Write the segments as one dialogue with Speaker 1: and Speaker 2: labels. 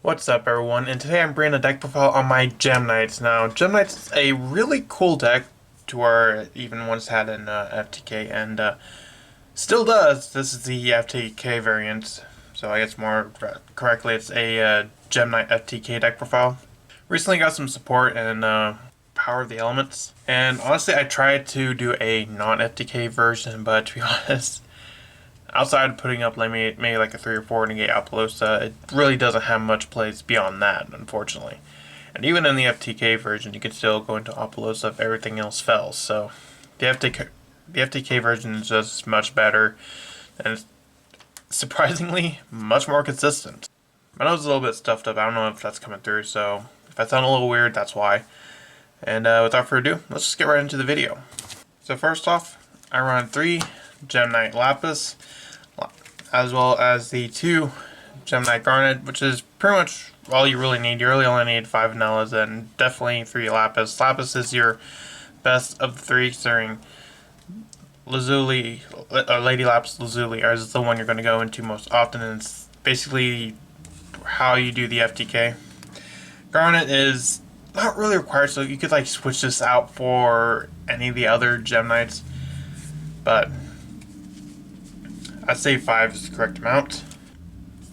Speaker 1: What's up everyone, and today I'm bringing a deck profile on my Gem Knights. Now, Gem Knights is a really cool deck to where it even once had in FTK, and still does. This is the FTK variant, so I guess more correctly it's a Gem Knight FTK deck profile. Recently got some support in Power of the Elements, and honestly I tried to do a non-FTK version, but to be honest, outside of putting up maybe like a 3 or 4 negate Appaloosa, it really doesn't have much plays beyond that, unfortunately. And even in the FTK version, you could still go into Appaloosa if everything else fails. So the FTK version is just much better, and it's surprisingly much more consistent. My nose is a little bit stuffed up. I don't know if that's coming through, so if I sound a little weird, that's why. And without further ado, let's just get right into the video. So first off, I run 3 Gem Knight Lapis, as well as the 2 Gem Knight Garnet, which is pretty much all you really need. You really only need 5 vanillas and definitely 3 Lapis. Lapis is your best of the 3, considering Lazuli, Lady Lapis Lazuli is the one you're going to go into most often, and it's basically how you do the FTK. Garnet is not really required, so you could like switch this out for any of the other Gem Knights, but I'd say 5 is the correct amount.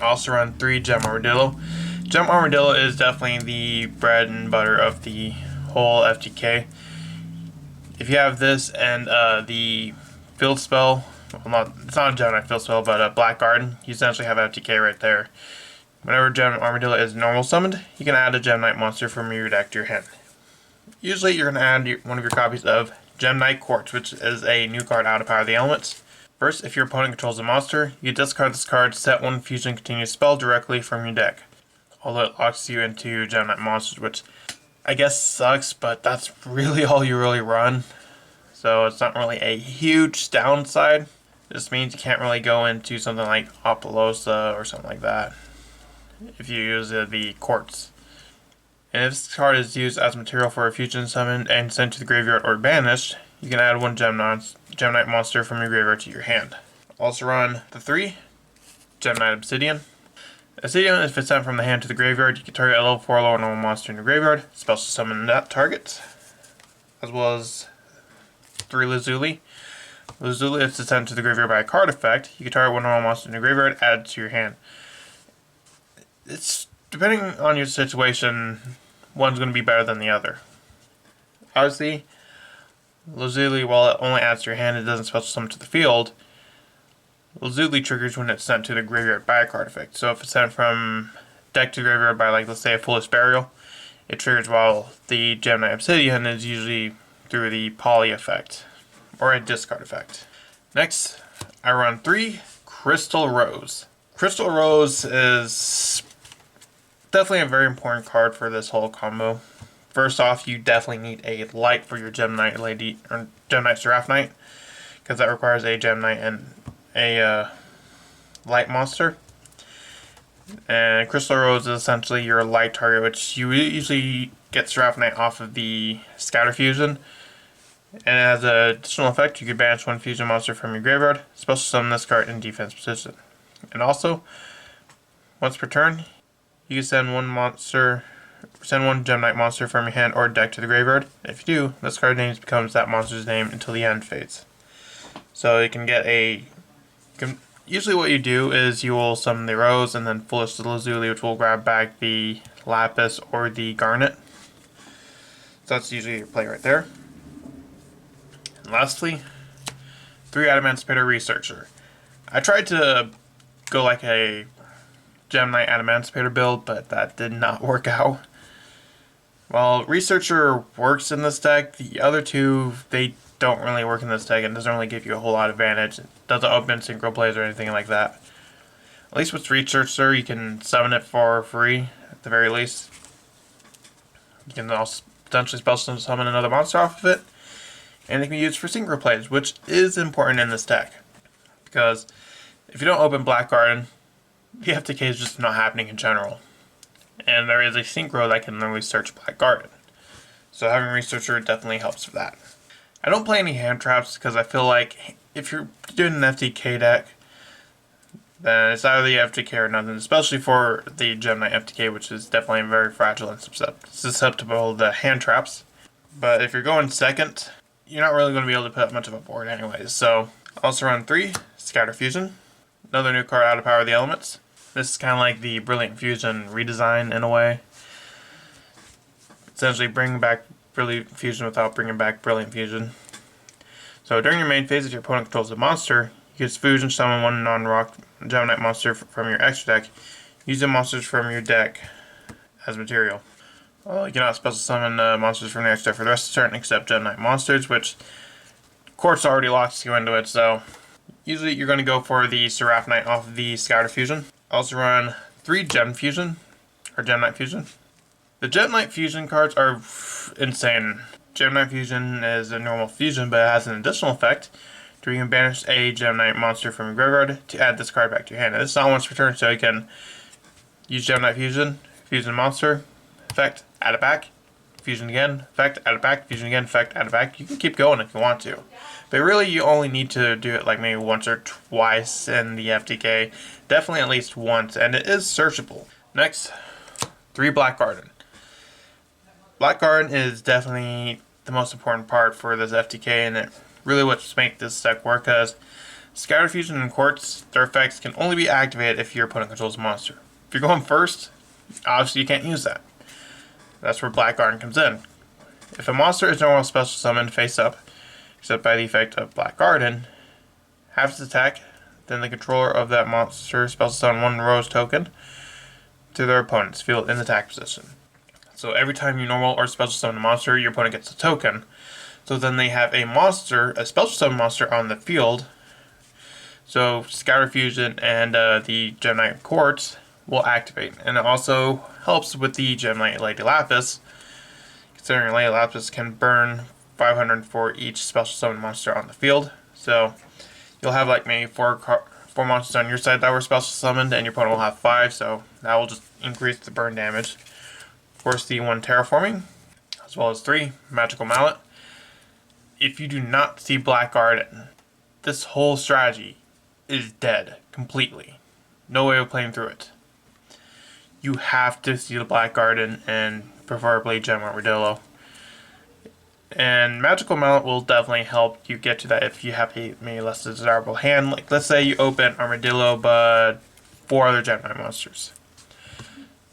Speaker 1: I also run 3 Gem Armadillo. Gem Armadillo is definitely the bread and butter of the whole FTK. If you have this and the field spell, well, it's not a Gem Knight field spell, but a Black Garden, you essentially have FTK right there. Whenever Gem Armadillo is normal summoned, you can add a Gem Knight monster from your deck to your hand. Usually you're going to add one of your copies of Gem Knight Quartz, which is a new card out of Power of the Elements. First, if your opponent controls a monster, you discard this card, set one fusion continuous spell directly from your deck. Although it locks you into Gem Knight monsters, which I guess sucks, but that's really all you really run. So it's not really a huge downside. This means you can't really go into something like Appaloosa or something like that if you use the Quartz. And if this card is used as material for a fusion summon and sent to the graveyard or banished, you can add one Gem Knight monster from your graveyard to your hand. Also run the 3 Gem Knight Obsidian. Obsidian, if it's sent from the hand to the graveyard, you can target a level 4 lower normal monster in your graveyard. Special summon that target, as well as 3 Lazuli. Lazuli, if it's sent to the graveyard by a card effect, you can target one normal monster in your graveyard, add it to your hand. It's depending on your situation, one's going to be better than the other. Obviously, Lazuli, while it only adds to your hand, it doesn't special summon to the field. Lazuli triggers when it's sent to the graveyard by a card effect. So if it's sent from deck to graveyard by, like, let's say a Foolish Burial, it triggers while the Gem Knight Obsidian is usually through the Poly effect, or a discard effect. Next, I run 3 Crystal Rose. Crystal Rose is definitely a very important card for this whole combo. First off, you definitely need a light for your Gem Knight Lady or Gem Knight Seraph Knight, because that requires a Gem Knight and a light monster. And Crystal Rose is essentially your light target, which you usually get Seraph Knight off of the Scatter Fusion. And as an additional effect, you can banish one fusion monster from your graveyard, special summon this card in defense position. And also, once per turn, you can send one Gem Knight monster from your hand or deck to the graveyard. If you do, this card name becomes that monster's name until the end phase. So you can get usually what you do is you will summon the Rose and then Foolish the Lazuli, which will grab back the Lapis or the Garnet. So that's usually your play right there. And lastly, 3 Adamantipator Researcher. I tried to go like a Gem Knight Adamantipator build, but that did not work out. While Researcher works in this deck, the other 2, they don't really work in this deck and doesn't really give you a whole lot of advantage. It doesn't open synchro plays or anything like that. At least with Researcher, you can summon it for free, at the very least. You can also potentially special summon another monster off of it, and it can be used for synchro plays, which is important in this deck. Because if you don't open Black Garden, the FTK is just not happening in general. And there is a synchro that can literally search Black Garden. So having Researcher definitely helps for that. I don't play any hand traps because I feel like if you're doing an FTK deck, then it's either the FTK or nothing, especially for the Gem Knight FTK, which is definitely very fragile and susceptible to hand traps. But if you're going second, you're not really going to be able to put up much of a board anyways. So, also run 3, Scatter Fusion. Another new card out of Power of the Elements. This is kind of like the Brilliant Fusion redesign in a way. Essentially bringing back Brilliant Fusion without bringing back Brilliant Fusion. So during your main phase, if your opponent controls a monster, you can fusion summon one non-rock Gem Knight monster from your extra deck, using monsters from your deck as material. Well, you cannot special summon monsters from the extra deck for the rest of the turn except Gem Knight monsters, which Quartz already locks you into it, so usually you're going to go for the Seraph Knight off of the Scatter Fusion. Also run 3 Gem Fusion, or Gem Knight Fusion. The Gem Knight Fusion cards are insane. Gem Knight Fusion is a normal fusion, but it has an additional effect to where you can banish a Gem Knight monster from your graveyard to add this card back to your hand. And this is not once per turn, so you can use Gem Knight Fusion, fusion monster, effect, add it back, fusion again, effect, add it back, fusion again, effect, add it back. You can keep going if you want to. But really, you only need to do it like maybe once or twice in the FTK. Definitely at least once, and it is searchable. Next, 3 Black Garden. Black Garden is definitely the most important part for this FTK, and it really what's make this deck work, because Scatter Fusion and Quartz, their effects can only be activated if your opponent controls a monster. If you're going first, obviously you can't use that. That's where Black Garden comes in. If a monster is normal special summoned face up, except by the effect of Black Garden, half its attack, then the controller of that monster special summon 1 rose token to their opponent's field in attack position. So every time you normal or special summon a monster, your opponent gets a token. So then they have a monster, a special summon monster on the field. So Scatter Fusion and the Gem Knight Quartz will activate. And it also helps with the Gem Knight Lady Lapis, considering Lady Lapis can burn 500 for each special summon monster on the field. So you'll have like maybe 4 monsters on your side that were special summoned, and your opponent will have 5, so that will just increase the burn damage. Of course, the 1 Terraforming, as well as 3 Magical Mallet. If you do not see Black Garden, this whole strategy is dead completely. No way of playing through it. You have to see the Black Garden and preferably Gem Armadillo. And Magical Mallet will definitely help you get to that if you have a maybe less desirable hand. Like, let's say you open Armadillo but 4 other Gem Knight monsters.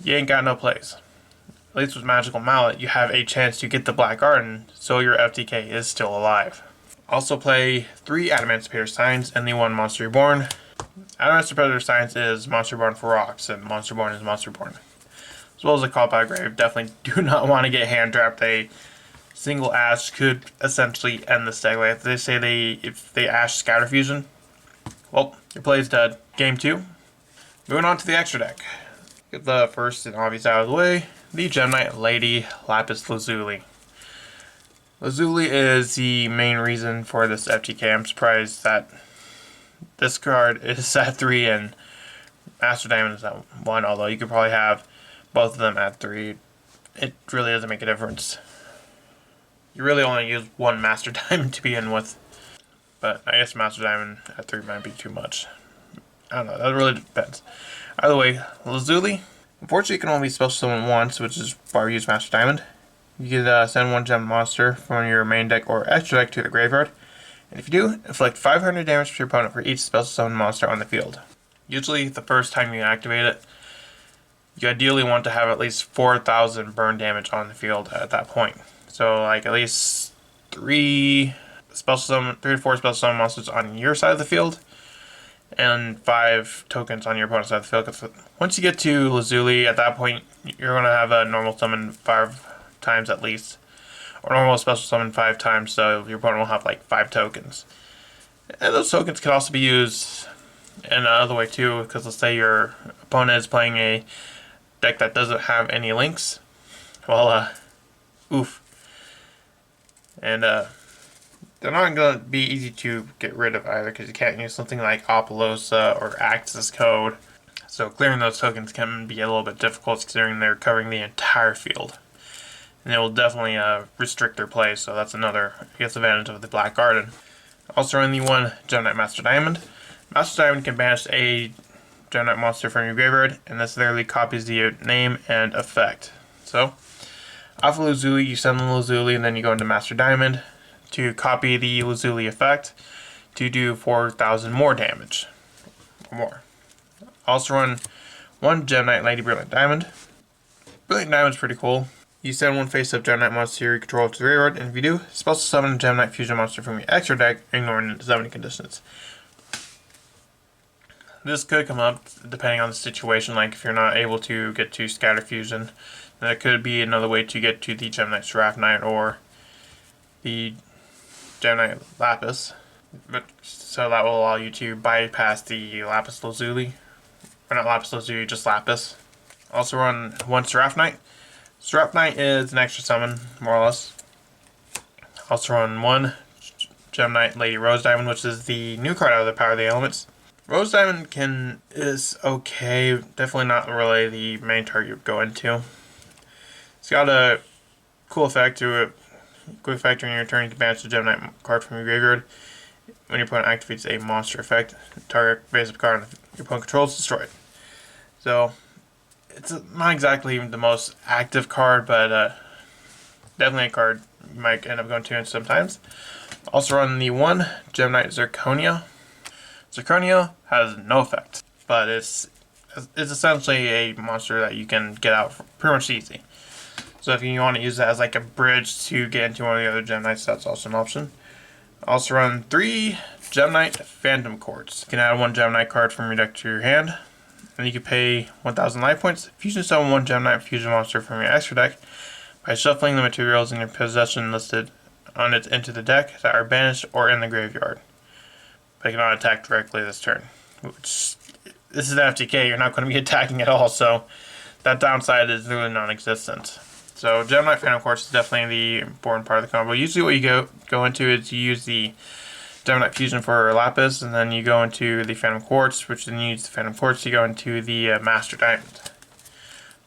Speaker 1: You ain't got no plays. At least with Magical Mallet, you have a chance to get the Black Garden, so your FTK is still alive. Also play 3 Adamancipator Signs and the 1 Monster Reborn. Adamancipator Signs is Monster Reborn for rocks, and Monster Reborn is Monster Reborn. As well as a Call by Grave. Definitely do not want to get hand trapped. A single Ash could essentially end this deck. Like they say, if they Ash Scatter Fusion, well, your play is dead. Game 2. Moving on to the extra deck. Get the first and obvious out of the way. The Gem Knight Lady Lapis Lazuli. Lazuli is the main reason for this FTK. I'm surprised that this card is at 3 and Master Diamond is at 1, although you could probably have both of them at 3. It really doesn't make a difference. You really only use 1 Master Diamond to begin with, but I guess Master Diamond at 3 might be too much. I don't know, that really depends. Either way, Lazuli, unfortunately, you can only special summon once, which is why we use Master Diamond. You can send 1 gem monster from your main deck or extra deck to the graveyard. And if you do, inflict 500 damage to your opponent for each special summon monster on the field. Usually, the first time you activate it, you ideally want to have at least 4,000 burn damage on the field at that point. So, like, at least 3 to 4 special summon monsters on your side of the field, and 5 tokens on your opponent's side of the field. Because once you get to Lazuli, at that point, you're going to have a normal summon 5 times at least, or normal special summon 5 times, so your opponent will have like 5 tokens. And those tokens can also be used in another way too, because let's say your opponent is playing a deck that doesn't have any links. Well, oof. And they're not going to be easy to get rid of either, because you can't use something like Apollosa or Access Code. So clearing those tokens can be a little bit difficult, considering they're covering the entire field. And it will definitely restrict their play, so that's another, I guess, advantage of the Black Garden. Also in the 1 Gem Knight Master Diamond. Master Diamond can banish a Gem Knight monster from your graveyard, and this literally copies the name and effect. So, Alpha Lazuli, you send the Lazuli, and then you go into Master Diamond to copy the Lazuli effect to do 4,000 more damage, or more. Also run one Gem Knight Lady Brilliant Diamond. Brilliant Diamond's pretty cool. You send one face-up Gem Knight monster you control to the graveyard, and if you do, special summon a Gem Knight fusion monster from your extra deck, ignoring the summoning conditions. This could come up depending on the situation, like if you're not able to get to Scatter Fusion, that could be another way to get to the Gem Knight Seraph Knight or the Gem Knight Lapis. But so that will allow you to bypass the Lapis Lazuli. Or not Lapis Lazuli, just Lapis. Also run one Seraph Knight. Seraph Knight is an extra summon, more or less. Also run one Gem Knight Lady Rose Diamond, which is the new card out of the Power of the Elements. Rose Diamond is okay, definitely not really the main target you go into. It's got a cool effect to it. Quick effect when you're returning to banish the Gem Knight card from your graveyard. When your opponent activates a monster effect, target basic card your opponent controls is destroyed. So, it's not exactly the most active card, but definitely a card you might end up going to sometimes. Also run the one Gem Knight Zirconia. Zirconia has no effect, but it's essentially a monster that you can get out pretty much easy. So if you want to use that as like a bridge to get into one of the other Gem Knights, that's also an option. Also run 3 Gem Knight Phantom Quartz. You can add one Gem Knight card from your deck to your hand, and you can pay 1,000 life points. Fusion summon one Gem Knight fusion monster from your extra deck by shuffling the materials in your possession listed on it into the deck that are banished or in the graveyard. But you cannot attack directly this turn. Which, this is FTK, you're not going to be attacking at all, so that downside is really non-existent. So Gem Knight Phantom Quartz is definitely the important part of the combo. Usually what you go into is you use the Gem Knight Fusion for Lapis, and then you go into the Phantom Quartz, which then you use the Phantom Quartz to go into the Master Diamond.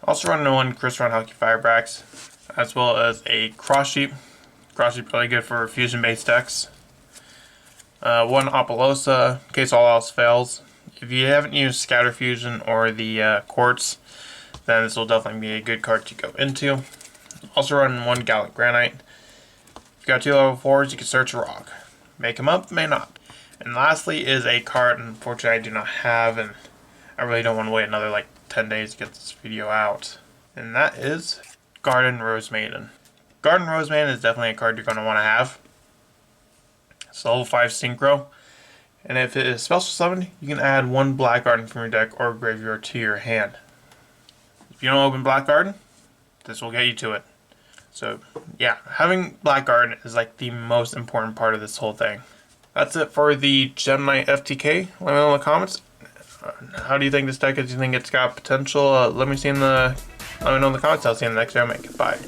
Speaker 1: Also run one Crystal Hulky Firebrax, as well as a Cross Sheep. Cross Sheep really good for fusion-based decks. One Apollosa, in case all else fails. If you haven't used Scatter Fusion or the Quartz, then this will definitely be a good card to go into. Also run one Gallic Granite. If you got 2 level 4s, you can search a rock. Make them up, may not. And lastly is a card, unfortunately I do not have, and I really don't want to wait another like 10 days to get this video out. And that is Garden Rose Maiden. Garden Rose Maiden is definitely a card you're going to want to have. It's level 5 Synchro, and if it is special summoned, you can add one Black Garden from your deck or graveyard to your hand. If you don't open Black Garden, this will get you to it. So yeah, having Black Garden is like the most important part of this whole thing. That's it for the Gem Knight FTK. Let me know in the comments. How do you think this deck is? Do you think it's got potential? Let me know in the comments. I'll see you in the next video. Bye.